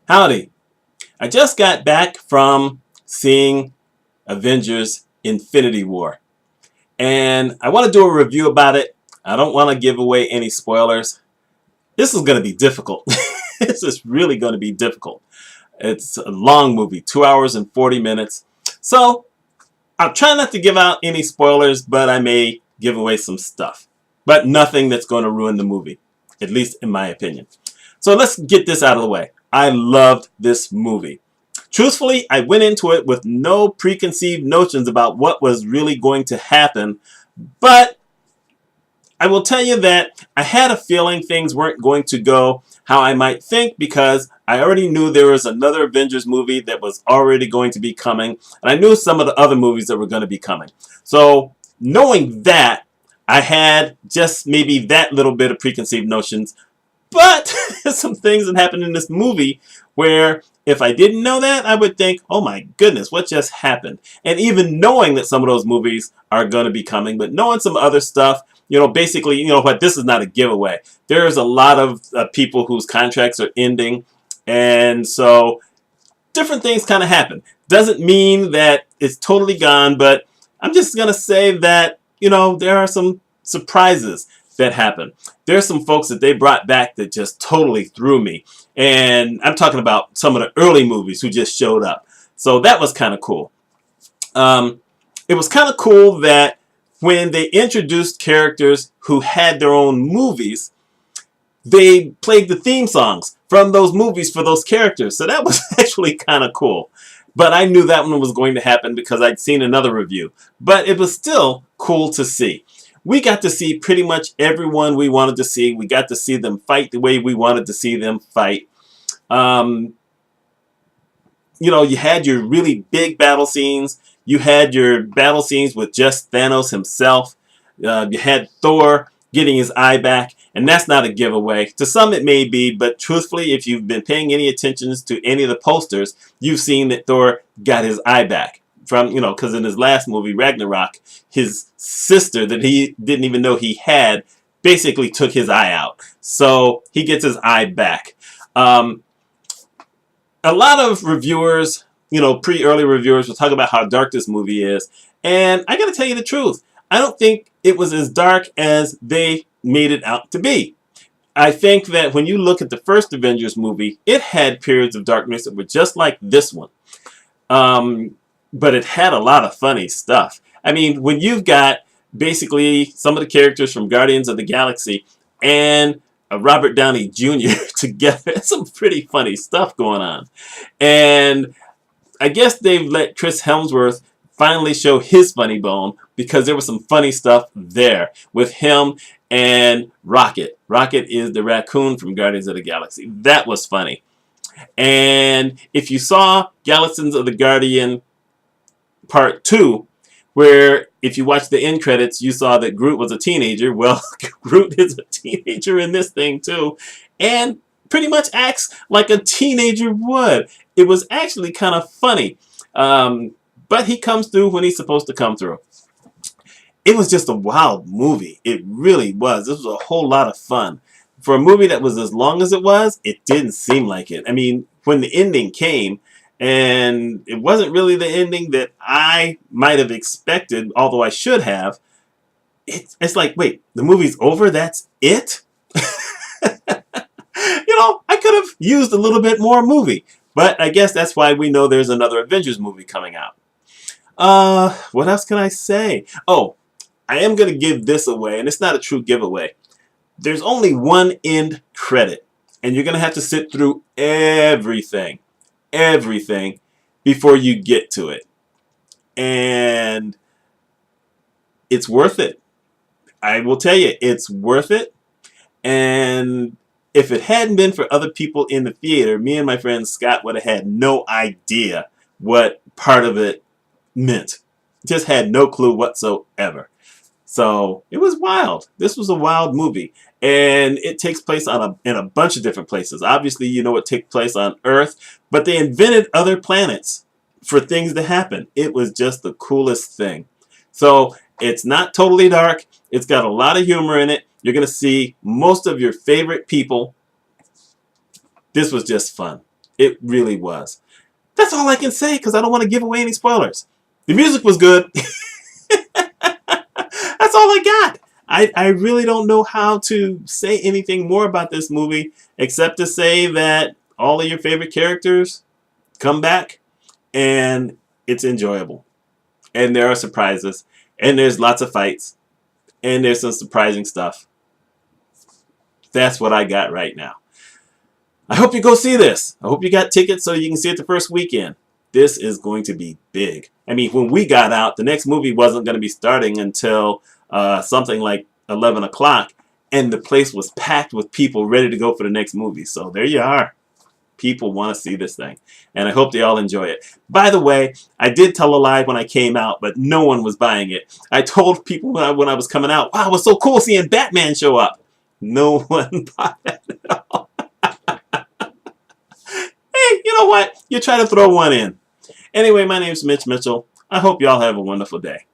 Howdy. I just got back from seeing Avengers Infinity War. And I want to do a review about it. I don't want to give away any spoilers. This is going to be difficult. This is really going to be difficult. It's a long movie, 2 hours and 40 minutes. So I'll try not to give out any spoilers, but I may give away some stuff. But nothing that's going to ruin the movie, at least in my opinion. So let's get this out of the way. I loved this movie. Truthfully, I went into it with no preconceived notions about what was really going to happen, but I will tell you that I had a feeling things weren't going to go how I might think because I already knew there was another Avengers movie that was already going to be coming, and I knew some of the other movies that were going to be coming. So knowing that, I had just maybe that little bit of preconceived notions. But there's some things that happened in this movie where if I didn't know that, I would think, oh my goodness, what just happened? And even knowing that some of those movies are going to be coming, but knowing some other stuff, basically, what, this is not a giveaway. There's a lot of people whose contracts are ending. And so different things kind of happen. Doesn't mean that it's totally gone, but I'm just going to say that, there are some surprises that happened. There's some folks that they brought back that just totally threw me. And I'm talking about some of the early movies who just showed up. So that was kind of cool. It was kind of cool that when they introduced characters who had their own movies, they played the theme songs from those movies for those characters. So that was actually kind of cool. But I knew that one was going to happen because I'd seen another review. But it was still cool to see. We got to see pretty much everyone we wanted to see. We got to see them fight the way we wanted to see them fight. You had your really big battle scenes. You had your battle scenes with just Thanos himself. You had Thor getting his eye back. And that's not a giveaway. To some it may be, but truthfully, if you've been paying any attention to any of the posters, you've seen that Thor got his eye back. Because in his last movie, Ragnarok, his sister that he didn't even know he had basically took his eye out. So he gets his eye back. A lot of reviewers, early reviewers will talk about how dark this movie is. And I got to tell you the truth. I don't think it was as dark as they made it out to be. I think that when you look at the first Avengers movie, it had periods of darkness that were just like this one. But it had a lot of funny stuff. I mean, when you've got basically some of the characters from Guardians of the Galaxy and Robert Downey Jr. together, it's some pretty funny stuff going on. And I guess they've let Chris Hemsworth finally show his funny bone because there was some funny stuff there with him and Rocket. Rocket is the raccoon from Guardians of the Galaxy. That was funny. And if you saw Galaxians of the Guardian Part 2, where if you watch the end credits, you saw that Groot was a teenager. Well, Groot is a teenager in this thing too, and pretty much acts like a teenager would. It was actually kind of funny, but he comes through when he's supposed to come through. It was just a wild movie. It really was. This was a whole lot of fun. For a movie that was as long as it was, it didn't seem like it. I mean, when the ending came, and it wasn't really the ending that I might have expected, although I should have. It's like, wait, the movie's over? That's it? I could have used a little bit more movie. But I guess that's why we know there's another Avengers movie coming out. What else can I say? Oh, I am going to give this away, and it's not a true giveaway. There's only one end credit, and you're going to have to sit through everything before you get to it. And it's worth it. I will tell you, it's worth it. And if it hadn't been for other people in the theater, me and my friend Scott would have had no idea what part of it meant. Just had no clue whatsoever. So it was wild. This was a wild movie. And it takes place in a bunch of different places. Obviously, it takes place on Earth, but they invented other planets for things to happen. It was just the coolest thing. So it's not totally dark. It's got a lot of humor in it. You're going to see most of your favorite people. This was just fun. It really was. That's all I can say because I don't want to give away any spoilers. The music was good. That's all I got. I really don't know how to say anything more about this movie except to say that all of your favorite characters come back and it's enjoyable. And there are surprises. And there's lots of fights. And there's some surprising stuff. That's what I got right now. I hope you go see this. I hope you got tickets so you can see it the first weekend. This is going to be big. I mean, when we got out, the next movie wasn't going to be starting until something like 11 o'clock. And the place was packed with people ready to go for the next movie. So there you are. People want to see this thing. And I hope they all enjoy it. By the way, I did tell a lie when I came out, but no one was buying it. I told people when I was coming out, wow, it was so cool seeing Batman show up. No one bought it at all. Hey, you know what? You try to throw one in. Anyway, my name's Mitch Mitchell. I hope y'all have a wonderful day.